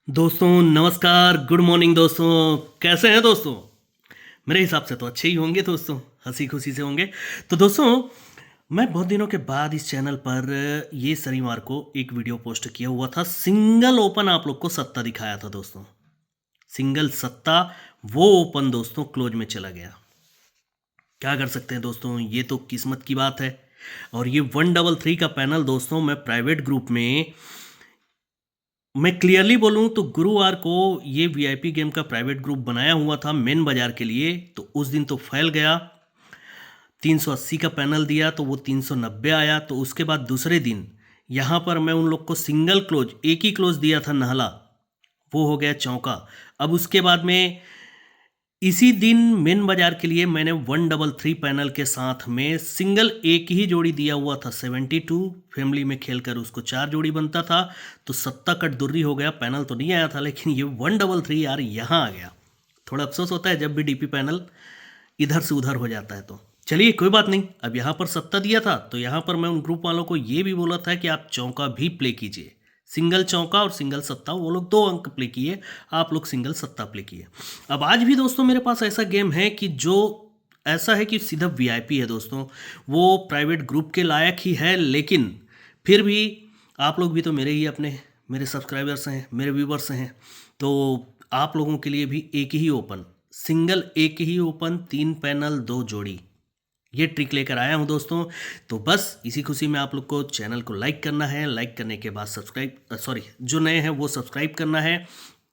दोस्तों नमस्कार, good morning दोस्तों। कैसे हैं दोस्तों? मेरे हिसाब से तो अच्छे ही होंगे दोस्तों, हंसी खुशी से होंगे। तो दोस्तों, मैं बहुत दिनों के बाद इस चैनल पर ये शनिवार को एक वीडियो पोस्ट किया हुआ था। सिंगल ओपन आप लोग को सट्टा दिखाया था दोस्तों। सिंगल सट्टा, वो ओपन दोस्तों क्लोज में चला गया। क्या कर सकते हैं दोस्तों, ये तो किस्मत की बात है। और ये 133 का पैनल दोस्तों, मैं प्राइवेट ग्रुप में, मैं क्लियरली बोलूं तो गुरुवार को ये वीआईपी गेम का प्राइवेट ग्रुप बनाया हुआ था मेन बाजार के लिए। तो उस दिन तो फैल गया, 380 का पैनल दिया तो वो 390 आया। तो उसके बाद दूसरे दिन यहाँ पर मैं उन लोग को सिंगल क्लोज, एक ही क्लोज दिया था नहला, वो हो गया चौका। अब उसके बाद में इसी दिन मेन बाजार के लिए मैंने 133 पैनल के साथ में सिंगल एक ही जोड़ी दिया हुआ था 72। फैमिली में खेलकर उसको 4 जोड़ी बनता था। तो सत्ता कट दुर्री हो गया, पैनल तो नहीं आया था, लेकिन ये 133 यार यहाँ आ गया। थोड़ा अफसोस होता है जब भी डीपी पैनल इधर से उधर हो जाता है। तो चलिए कोई बात नहीं, अब यहाँ पर सत्ता दिया था तो यहाँ पर मैं उन ग्रुप वालों को ये भी बोला था कि आप चौका भी प्ले कीजिए। सिंगल चौका और सिंगल सत्ता, वो लोग 2 अंक प्ले किए, आप लोग सिंगल सत्ता प्ले किए। अब आज भी दोस्तों मेरे पास ऐसा गेम है कि जो ऐसा है कि सीधा वीआईपी है दोस्तों, वो प्राइवेट ग्रुप के लायक ही है। लेकिन फिर भी आप लोग भी तो मेरे ही अपने, मेरे सब्सक्राइबर्स हैं, मेरे व्यूवर्स हैं। तो आप लोगों के लिए भी एक ही ओपन, सिंगल एक ही ओपन, 3 पैनल 2 जोड़ी, ये ट्रिक लेकर आया हूं दोस्तों। तो बस इसी खुशी में आप लोग को चैनल को लाइक करना है, लाइक करने के बाद सब्सक्राइब, सॉरी जो नए हैं वो सब्सक्राइब करना है,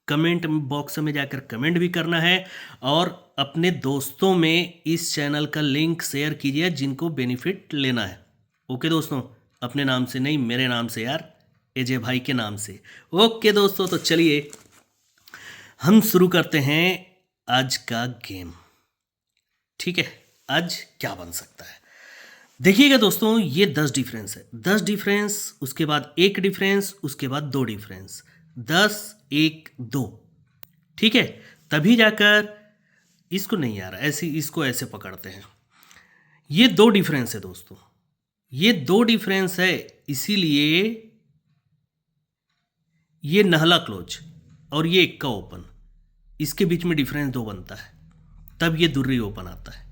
कमेंट बॉक्स में जाकर कमेंट भी करना है, और अपने दोस्तों में इस चैनल का लिंक शेयर कीजिए जिनको बेनिफिट लेना है। ओके दोस्तों, अपने नाम से नहीं, मेरे नाम से यार, अजय भाई के नाम से। ओके दोस्तों, तो चलिए हम शुरू करते हैं आज का गेम। ठीक है, आज क्या बन सकता है देखिएगा दोस्तों। ये 10 डिफरेंस है, 10 डिफरेंस, उसके बाद 1 डिफरेंस, उसके बाद 2 डिफरेंस, 10 1 2। ठीक है, तभी जाकर इसको नहीं आ रहा ऐसे, इसको ऐसे पकड़ते हैं। ये 2 डिफरेंस है दोस्तों, ये 2 डिफरेंस है, इसीलिए ये नहला क्लोज और ये 1 का ओपन, इसके बीच में डिफरेंस 2 बनता है, तब ये दुर्री ओपन आता है।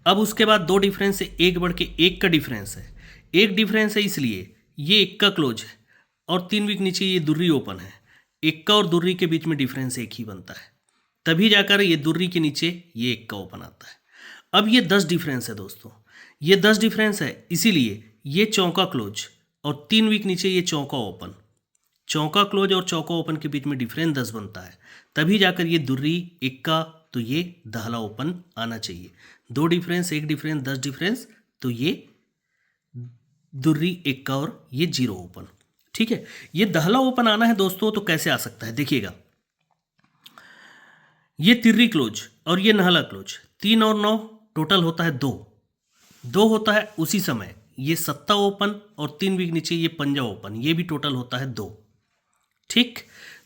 अब उसके बाद 2 डिफरेंस से 1 बढ़ के 1 का डिफरेंस है। 1 डिफरेंस है इसलिए ये 1 का क्लोज है, और 3 वीक नीचे ये दुर्री ओपन है। 1 का और दुर्री के बीच में डिफरेंस 1 ही बनता है, तभी जाकर ये दुर्री के नीचे ये 1 का ओपन आता है। अब ये 10 डिफरेंस है दोस्तों, ये 10 डिफरेंस है, इसीलिए ये चौका क्लोज और 3 वीक नीचे ये चौका ओपन। चौका क्लोज और चौका ओपन के बीच में डिफरेंस 10 बनता है, तभी जाकर ये दुर्री 1 का, तो ये दहला ओपन आना चाहिए। 2 डिफरेंस, 1 डिफरेंस, 10 डिफरेंस, तो ये दुर्री 1 का और ये 0 ओपन। ठीक है, ये दहला ओपन आना है दोस्तों, तो कैसे आ सकता है देखिएगा। ये तिर्री क्लोज और ये नहला क्लोज, 3 और 9 टोटल होता है 2, 2 होता है उसी समय ये सत्ता ओपन, और 3 वीक नीचे ये पंजा ओपन, ये भी टोटल होता है 2। ठीक,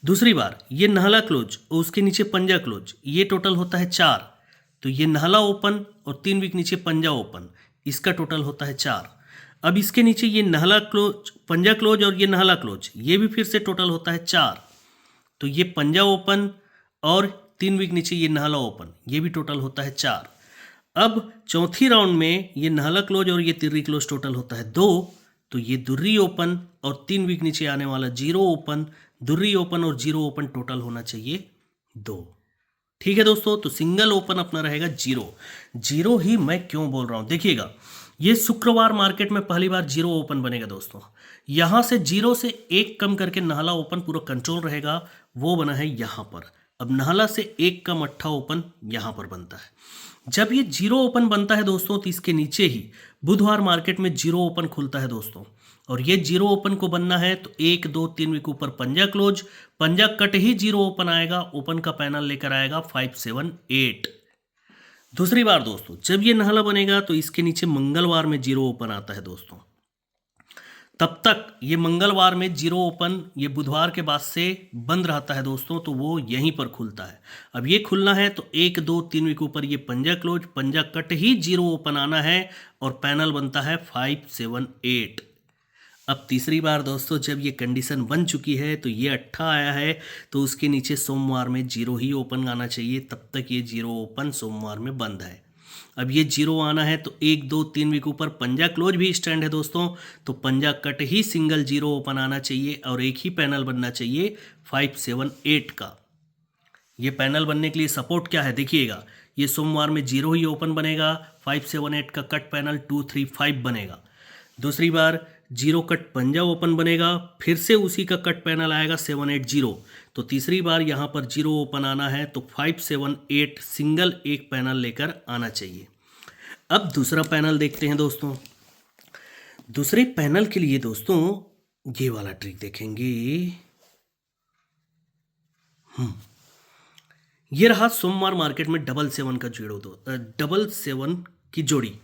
दूसरी बार ये नहला क्लोज और उसके नीचे पंजा क्लोज, ये टोटल होता है 4। तो ये नहला ओपन और 3 वीक नीचे पंजा ओपन, इसका टोटल होता है 4। अब इसके नीचे ये नहला क्लोज, पंजा क्लोज और ये नहला क्लोज, ये भी फिर से टोटल होता है 4। तो ये पंजा ओपन और 3 वीक नीचे ये नहला ओपन, ये भी टोटल होता है 4। अब चौथी राउंड में ये नहला क्लोज और ये तिर्री क्लोज टोटल होता है 2। तो ये दुर्री ओपन और 3 वीक नीचे आने वाला 0 ओपन, दुर्री ओपन और 0 ओपन टोटल होना चाहिए 2। ठीक है दोस्तों, तो सिंगल ओपन अपना रहेगा 0। 0 ही मैं क्यों बोल रहा हूं देखिएगा, ये शुक्रवार मार्केट में पहली बार 0 ओपन बनेगा दोस्तों। यहां से 0 से 1 कम करके नहला ओपन पूरा कंट्रोल रहेगा, वो बना है यहां पर। अब नहला से 1 का मट्ठा ओपन यहां पर बनता है। जब ये 0 ओपन बनता है दोस्तों, तो इसके नीचे ही बुधवार मार्केट में 0 ओपन खुलता है दोस्तों। और ये 0 ओपन को बनना है तो 1 2 3 वीक ऊपर पंजा क्लोज, पंजा कट ही 0 ओपन आएगा, ओपन का पैनल लेकर आएगा 5 7 8। दूसरी बार दोस्तों, जब ये नहला बनेगा तो इसके नीचे मंगलवार में 0 ओपन आता है दोस्तों। तब तक ये मंगलवार में 0 ओपन ये बुधवार के बाद से बंद रहता है दोस्तों, तो वो यहीं पर खुलता है। अब ये खुलना है तो 1 2 3 वीक ऊपर ये पंजा क्लोज, पंजा कट ही 0 ओपन आना है, और पैनल बनता है 5 7 8। अब तीसरी बार दोस्तों जब ये कंडीशन बन चुकी है तो ये 8 आया है, तो उसके नीचे सोमवार में 0 ही ओपन आना चाहिए, तब तक ये 0 ओपन सोमवार में बंद है। अब ये 0 आना है तो 1 2 3 वीक ऊपर पंजा क्लोज भी स्टैंड है दोस्तों, तो पंजा कट ही सिंगल 0 ओपन आना चाहिए और एक ही पैनल बनना चाहिए 5 7 8 का। ये पैनल बनने के लिए सपोर्ट क्या है देखिएगा, ये सोमवार में 0 ही ओपन बनेगा, 5 7 8 का कट पैनल 2 3 5 बनेगा। दूसरी बार 0 कट पंजा ओपन बनेगा, फिर से उसी का कट पैनल आएगा 7 8 0। तो तीसरी बार यहाँ पर 0 ओपन आना है तो 5 7 8 सिंगल एक पैनल लेकर आना चाहिए। अब दूसरा पैनल देखते हैं दोस्तों। दूसरे पैनल के लिए दोस्तों ये वाला ट्रिक देखेंगे। ये रहा सोमवार मार्केट में 7 का जोड़ो, 7 की जोड़ी।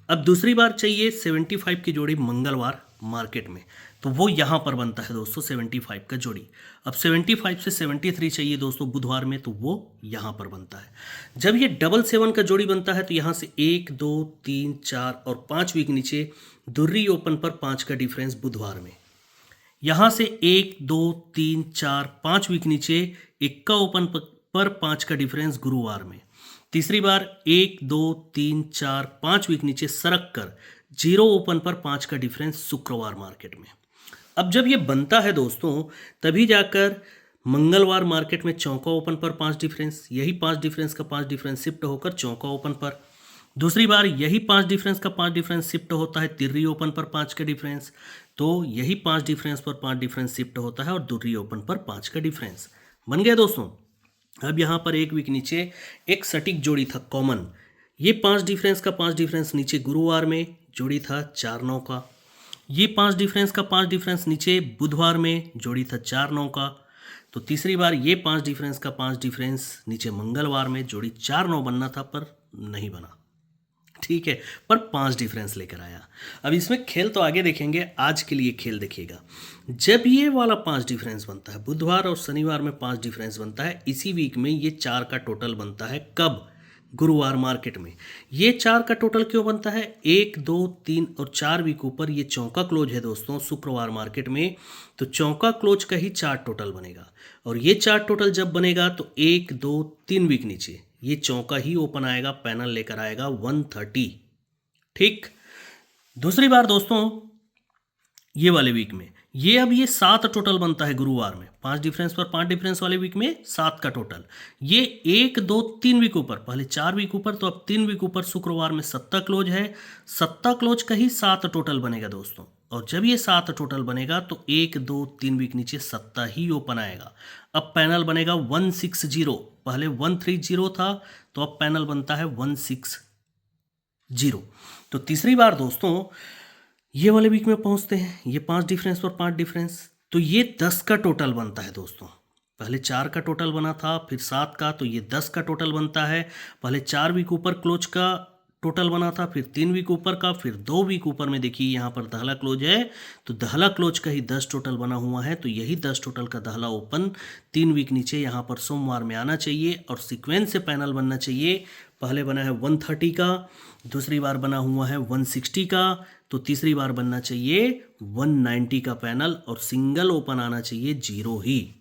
अब दूसरी बार चाहिए 75 की जोड़ी मंगलवार मार्केट में, तो वो यहाँ पर बनता है दोस्तों 75 का जोड़ी। अब 75 से 73 चाहिए दोस्तों बुधवार में, तो वो यहाँ पर बनता है। जब ये 7 का जोड़ी बनता है तो यहाँ से 1 2 3 4 और 5 वीक नीचे दुर्री ओपन पर 5 का डिफरेंस बुधवार में। यहाँ से 1 2 3 4 5 वीक नीचे इक्का ओपन पर 5 का डिफरेंस गुरुवार में। तीसरी बार 1 2 3 4 5 वीक नीचे सरक कर 0 ओपन पर 5 का डिफरेंस शुक्रवार मार्केट में। अब जब ये बनता है दोस्तों तभी जाकर मंगलवार मार्केट में चौका ओपन पर 5 डिफरेंस, यही 5 डिफरेंस का 5 डिफरेंस शिफ्ट होकर चौका ओपन पर। दूसरी बार यही 5 डिफरेंस का 5 डिफरेंस शिफ्ट होता है तिर्री ओपन पर 5 का डिफरेंस, तो यही 5 डिफरेंस पर 5 डिफरेंस शिफ्ट होता है और दुर्री ओपन पर 5 का डिफरेंस बन गया दोस्तों। अब यहाँ पर एक वीक नीचे एक सटीक जोड़ी था कॉमन, ये 5 डिफरेंस का 5 डिफरेंस नीचे गुरुवार में जोड़ी था 4 9 का, ये 5 डिफरेंस का 5 डिफरेंस नीचे बुधवार में जोड़ी था 4 9 का। तो तीसरी बार ये 5 डिफरेंस का 5 डिफरेंस नीचे मंगलवार में जोड़ी 4 9 बनना था पर नहीं बना, ठीक है, पर 5 डिफरेंस लेकर आया। अब इसमें खेल तो आगे देखेंगे, आज के लिए खेल देखिएगा। जब ये वाला 5 डिफरेंस बनता है बुधवार और शनिवार में 5 डिफरेंस बनता है, इसी वीक में ये 4 का टोटल बनता है कब, गुरुवार मार्केट में। ये 4 का टोटल क्यों बनता है, 1 2 3 और 4 वीक ऊपर ये चौका क्लोज है दोस्तों शुक्रवार मार्केट में, तो चौका क्लोज का ही 4 टोटल बनेगा। और ये 4 टोटल जब बनेगा तो 1 2 3 वीक नीचे ये चौका ही ओपन आएगा, पैनल लेकर आएगा 130, ठीक। दूसरी बार दोस्तों ये वाले वीक में ये अब ये 7 टोटल बनता है गुरुवार में, 5 डिफरेंस पर 5 डिफरेंस वाले वीक में 7 का टोटल। ये 1 2 3 वीक ऊपर, पहले 4 वीक ऊपर तो अब 3 वीक ऊपर शुक्रवार में 7 क्लोज है, 7 क्लोज का ही 7 टोटल बनेगा दोस्तों। और जब ये 7 टोटल बनेगा तो 1 2 3 वीक नीचे 7 ही ओपन आएगा। अब पैनल बनेगा 160, पहले 130 था तो अब पैनल बनता है 160। तो तीसरी बार दोस्तों ये वाले वीक में पहुंचते हैं, ये 5 डिफरेंस पर 5 डिफरेंस, तो ये 10 का टोटल बनता है दोस्तों। पहले 4 का टोटल बना था फिर 7 का, तो ये 10 का टोटल बनता है। पहले 4 वीक ऊपर क्लोज का टोटल बना था, फिर 3 वीक ऊपर का, फिर 2 वीक ऊपर में देखिए यहाँ पर दहला क्लोज है, तो दहला क्लोज का ही 10 टोटल बना हुआ है, तो यही 10 टोटल का दहला ओपन 3 वीक नीचे यहाँ पर सोमवार में आना चाहिए और सीक्वेंस से पैनल बनना चाहिए। पहले बना है 130 का, दूसरी बार बना हुआ है 160 का, तो तीसरी बार बनना चाहिए 190 का पैनल और सिंगल ओपन आना चाहिए 0 ही।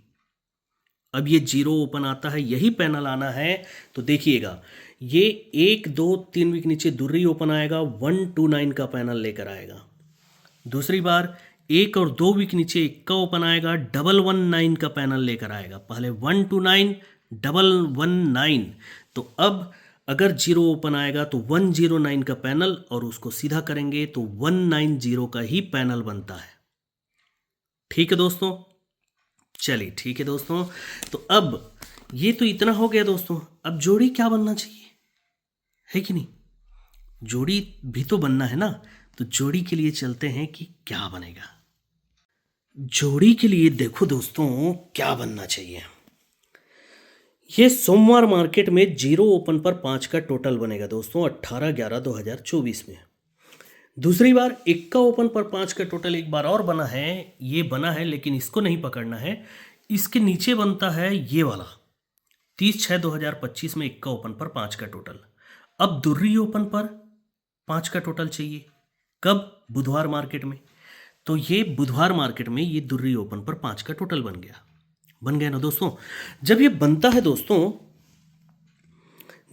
अब ये 0 ओपन आता है, यही पैनल आना है, तो देखिएगा ये 1 2 3 वीक नीचे दुर्री ओपन आएगा 129 का पैनल लेकर आएगा। दूसरी बार 1 और 2 वीक नीचे इक्का ओपन आएगा 119 का पैनल लेकर आएगा, पहले 129 119, तो अब अगर 0 ओपन आएगा तो 109 का पैनल और उसको सीधा करेंगे तो 190 का ही पैनल बनता है, ठीक है दोस्तों। चलिए ठीक है दोस्तों, तो अब ये तो इतना हो गया दोस्तों। अब जोड़ी क्या बनना चाहिए, है कि नहीं, जोड़ी भी तो बनना है ना, तो जोड़ी के लिए चलते हैं कि क्या बनेगा। जोड़ी के लिए देखो दोस्तों क्या बनना चाहिए। ये सोमवार मार्केट में 0 ओपन पर 5 का टोटल बनेगा दोस्तों 18/11/2024 में। दूसरी बार इक्का ओपन पर 5 का टोटल एक बार और बना है, ये बना है लेकिन इसको नहीं पकड़ना है, इसके नीचे बनता है ये वाला 30/6/2025 में इक्का ओपन पर 5 का टोटल। अब दुर्री ओपन पर 5 का टोटल चाहिए, कब, बुधवार मार्केट में, तो ये बुधवार मार्केट में ये दुर्री ओपन पर 5 का टोटल बन गया ना दोस्तों। जब ये बनता है दोस्तों,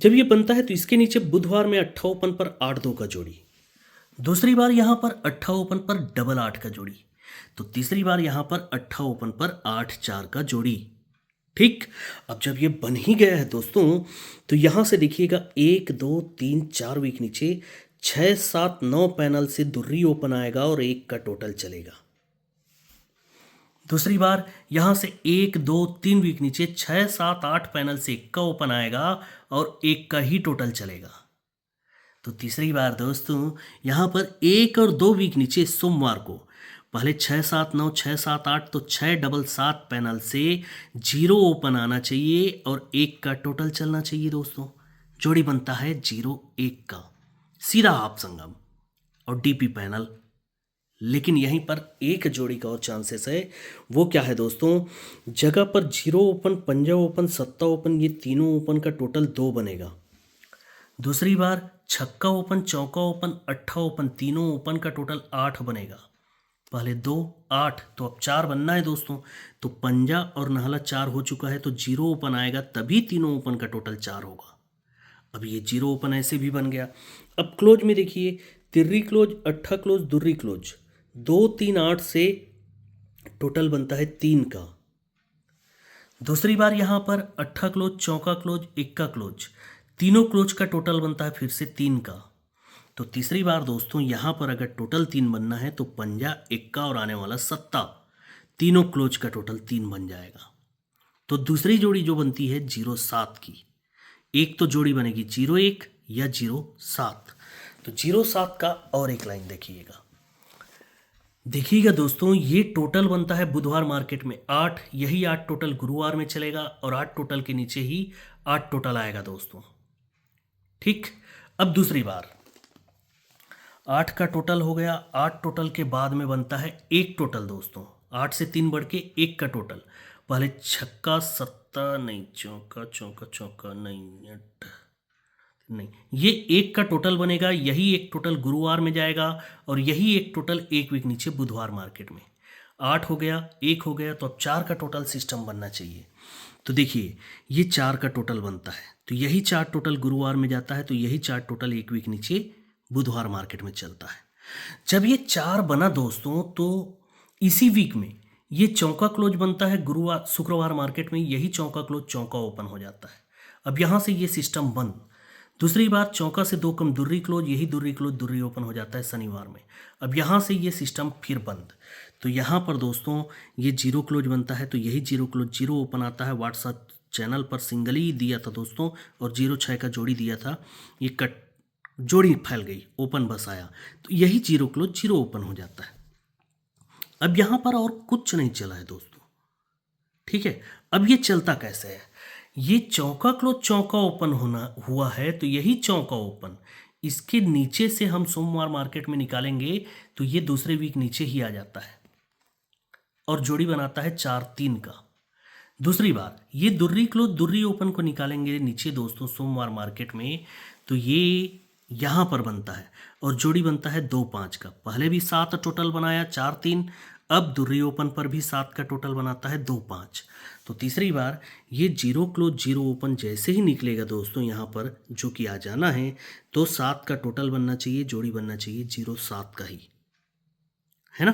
जब ये बनता है तो इसके नीचे बुधवार में 8 ओपन पर 8-2 का जोड़ी, दूसरी बार यहां पर 8 ओपन पर डबल 8 का जोड़ी, तो तीसरी बार यहां पर 8 ओपन पर 8-4 का जोड़ी। ठीक, अब जब ये बन ही गया है दोस्तों, तो यहां से देखिएगा 1 2 3 4 वीक नीचे 6 7 9 पैनल से दुर्री ओपन आएगा और 1 का टोटल चलेगा। दूसरी बार यहां से 1 2 3 वीक नीचे 6 7 8 पैनल से 1 का ओपन आएगा और 1 का ही टोटल चलेगा। तो तीसरी बार दोस्तों यहां पर 1 और 2 वीक नीचे सोमवार को पहले 6 7 9 6 7 8 तो 6 डबल 7 पैनल से 0 ओपन आना चाहिए और 1 का टोटल चलना चाहिए दोस्तों। जोड़ी बनता है 0 1 का, सीधा आप संगम और डीपी पैनल। लेकिन यहीं पर एक जोड़ी का और चांसेस है, वो क्या है दोस्तों, जगह पर 0 ओपन, पंजा ओपन, सत्ता ओपन, ये तीनों ओपन का टोटल 2 बनेगा। दूसरी बार छक्का ओपन, चौका ओपन, अट्ठा ओपन, तीनों ओपन का टोटल 8 बनेगा। पहले 2 8 तो अब 4 बनना है दोस्तों, तो पंजा और नाहला 4 हो चुका है, तो 0 ओपन आएगा तभी तीनों ओपन का टोटल 4 होगा। अब ये 0 ओपन ऐसे भी बन गया। अब क्लोज में देखिए, तिर्री क्लोज, अट्ठा क्लोज, दुर्री क्लोज, 2 3 8 से टोटल बनता है 3 का। दूसरी बार यहां पर अट्ठा क्लोज, चौका क्लोज, इक्का क्लोज, तीनों क्लोज का टोटल बनता है फिर से 3 का। तो तीसरी बार दोस्तों यहां पर अगर टोटल 3 बनना है तो पंजा, इक्का और आने वाला सत्ता, तीनों क्लोज का टोटल 3 बन जाएगा। तो दूसरी जोड़ी जो बनती है 0 7 की, एक तो जोड़ी बनेगी 0 1 या 0 7। तो 0 7 का और एक लाइन देखिएगा दोस्तों, ये टोटल बनता है बुधवार मार्केट में 8, यही 8 टोटल गुरुवार में चलेगा और 8 टोटल के नीचे ही 8 टोटल आएगा दोस्तों। ठीक, अब दूसरी बार 8 का टोटल हो गया, 8 टोटल के बाद में बनता है एक टोटल दोस्तों, 8 से 3 बढ़ के 1 का टोटल। पहले छक्का, सत्ता नहीं, चौका चौका चौका नहीं, नहीं, ये 1 का टोटल बनेगा, यही एक टोटल गुरुवार में जाएगा और यही एक टोटल 1 वीक नीचे बुधवार मार्केट में। 8 हो गया, 1 हो गया, तो अब 4 का टोटल सिस्टम बनना चाहिए। तो देखिए ये 4 का टोटल बनता है, तो यही 4 टोटल गुरुवार में जाता है, तो यही 4 टोटल 1 वीक नीचे बुधवार मार्केट में चलता है। जब ये 4 बना दोस्तों, तो इसी वीक में ये चौका क्लोज बनता है गुरुवार शुक्रवार मार्केट में, यही चौका क्लोज चौका ओपन हो जाता है। अब यहां से ये सिस्टम बंद। दूसरी बार चौका से 2 कम दुर्री क्लोज, यही दुर्री क्लोज दुर्री ओपन हो जाता है शनिवार में। अब यहाँ से ये सिस्टम फिर बंद। तो यहाँ पर दोस्तों ये 0 क्लोज बनता है, तो यही 0 क्लोज 0 ओपन आता है। व्हाट्सएप चैनल पर सिंगल ही दिया था दोस्तों और 0 6 का जोड़ी दिया था, ये कट जोड़ी फैल गई, ओपन बस आया, तो यही 0 क्लोज 0 ओपन हो जाता है। अब यहाँ पर और कुछ नहीं चला है दोस्तों, ठीक है। अब ये चलता कैसे है, ये चौका क्लोज चौका ओपन होना हुआ है, तो यही चौका ओपन इसके नीचे से हम सोमवार मार्केट में निकालेंगे तो ये दूसरे वीक नीचे ही आ जाता है और जोड़ी बनाता है 4 3 का। दूसरी बार ये दुर्री क्लोज दुर्री ओपन को निकालेंगे नीचे दोस्तों सोमवार मार्केट में, तो ये यहाँ पर बनता है और जोड़ी बनता है 2 5 का। पहले भी 7 टोटल बनाया 4 3, अब दुर्री ओपन पर भी 7 का टोटल बनाता है 2 5। तो तीसरी बार ये 0 क्लोज 0 ओपन जैसे ही निकलेगा दोस्तों यहाँ पर जो कि आ जाना है, तो 7 का टोटल बनना चाहिए, जोड़ी बनना चाहिए 0 7 का ही, है ना।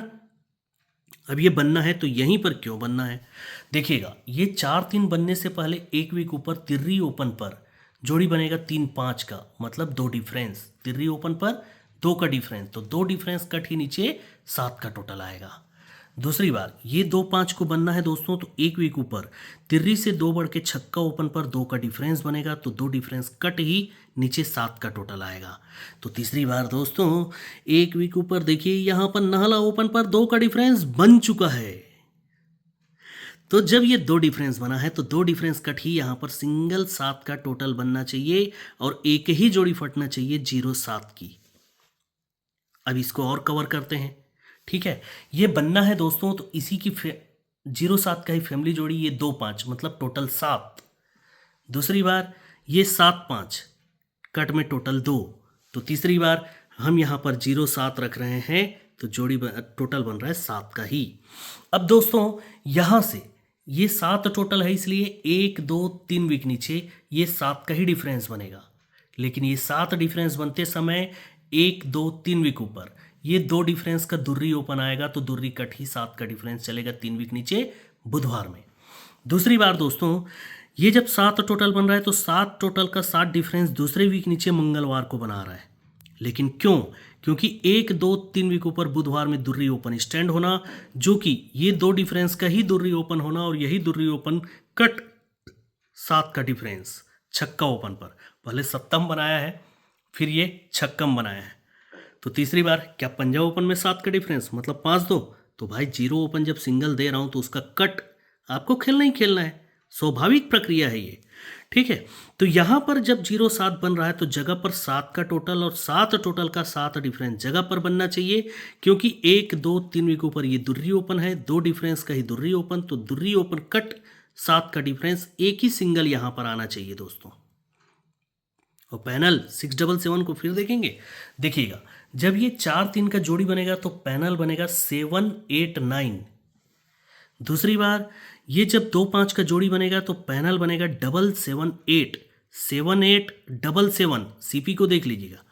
अब ये बनना है तो यहीं पर क्यों बनना है, देखिएगा ये 4 3 बनने से पहले 1 वीक ऊपर तिर्री ओपन पर जोड़ी बनेगा 3 5 का, मतलब 2 डिफरेंस, तिर्री ओपन पर 2 का डिफरेंस, तो 2 डिफरेंस कट ही नीचे 7 का टोटल आएगा। दूसरी बार ये 2 5 को बनना है दोस्तों, तो 1 वीक ऊपर तिर्री से 2 बढ़ के छक्का ओपन पर 2 का डिफरेंस बनेगा, तो 2 डिफरेंस कट ही नीचे 7 का टोटल आएगा। तो तीसरी बार दोस्तों 1 वीक ऊपर देखिए यहाँ पर नाहला ओपन पर 2 का डिफरेंस बन चुका है, तो जब ये 2 डिफरेंस बना है तो 2 डिफरेंस कट ही यहाँ पर सिंगल 7 का टोटल बनना चाहिए और एक ही जोड़ी फटना चाहिए 0 7 की। अब इसको और कवर करते हैं, ठीक है। ये बनना है दोस्तों, तो इसी की 0 7 का ही फैमिली जोड़ी, ये 2 5 मतलब टोटल 7। दूसरी बार ये 7 5 कट में टोटल 2, तो तीसरी बार हम यहाँ पर 0 7 रख रहे हैं, तो टोटल बन रहा है 7 का ही। अब दोस्तों यहाँ से ये 7 टोटल है, इसलिए 1 2 3 वीक नीचे ये 7 का ही डिफरेंस बनेगा। लेकिन ये 7 डिफरेंस बनते समय 1 2 3 वीक ऊपर ये 2 डिफरेंस का दुर्री ओपन आएगा, तो दुर्री कट ही 7 का डिफरेंस चलेगा 3 वीक नीचे बुधवार में। दूसरी बार दोस्तों, ये जब 7 टोटल बन रहा है तो 7 टोटल का 7 डिफरेंस दूसरे वीक नीचे मंगलवार को बना रहा है। लेकिन क्यों? क्योंकि 1 2 3 वीक ऊपर बुधवार में दुर्री ओपन स्टैंड होना, जो कि ये 2 डिफरेंस का ही दुर्री ओपन होना, और यही दुर्री ओपन कट 7 का डिफरेंस छक्का ओपन पर पहले सप्तम बनाया है, फिर ये छक्कम बनाया है। तो तीसरी बार क्या पंजा ओपन में 7 का डिफरेंस मतलब 5 2, तो भाई जीरो ओपन जब सिंगल दे रहा हूं तो उसका कट आपको खेलना ही खेलना है, स्वाभाविक प्रक्रिया है ये। ठीक है, तो यहां पर जब 0 7 बन रहा है तो जगह पर 7 का टोटल और 7 टोटल का 7 डिफरेंस जगह पर बनना चाहिए, क्योंकि 1 2 3 वीक ऊपर ये दुर्री ओपन है, 2 डिफरेंस का ही दुर्री ओपन, तो दुर्री ओपन कट 7 का डिफरेंस एक ही सिंगल यहां पर आना चाहिए दोस्तों। और पैनल 677 को फिर देखेंगे, देखिएगा जब ये 4 3 का जोड़ी बनेगा तो पैनल बनेगा 7 8 9। दूसरी बार ये जब 2 5 का जोड़ी बनेगा तो पैनल बनेगा 7 8 7 8 7 7। सीपी को देख लीजिएगा,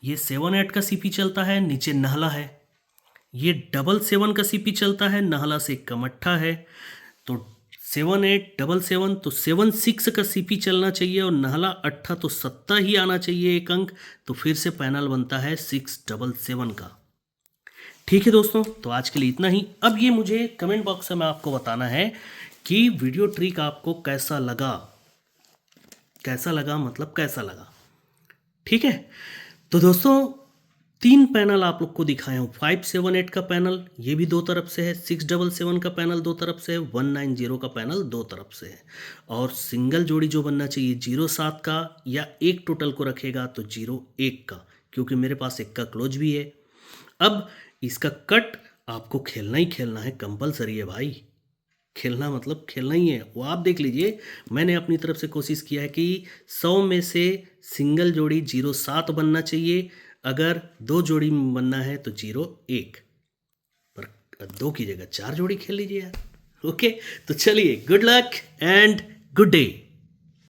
ये 7 8 का सीपी चलता है, नीचे नहला है। ये 7 7 का सीपी चलता है, नहला से कमट्ठा है, तो 7 8 7 7, तो 7 6 का सीपी चलना चाहिए और नहला अट्ठा, तो 7 ही आना चाहिए एक अंक, तो फिर से पैनल बनता है 6 7 7 का। ठीक है दोस्तों, तो आज के लिए इतना ही। अब ये मुझे कमेंट बॉक्स में आपको बताना है कि वीडियो ट्रिक आपको कैसा लगा, मतलब कैसा लगा। ठीक है, तो दोस्तों 3 पैनल आप लोग को दिखाया हूँ। 5 7 8 का पैनल ये भी 2 तरफ से है, 6 7 7 का पैनल 2 तरफ से है, 1 9 0 का पैनल 2 तरफ से है, और सिंगल जोड़ी जो बनना चाहिए 0 7 का या एक टोटल को रखेगा तो 0 1 का, क्योंकि मेरे पास एक का क्लोज भी है। अब इसका कट आपको खेलना ही खेलना है, कंपलसरी है भाई, खेलना मतलब खेलना ही है। वो आप देख लीजिए, मैंने अपनी तरफ से कोशिश किया है कि 100 में से सिंगल जोड़ी 0 7 बनना चाहिए, अगर 2 जोड़ी बनना है तो 0 1, पर 2 की जगह 4 जोड़ी खेल लीजिए यार। ओके, तो चलिए, good luck and good day.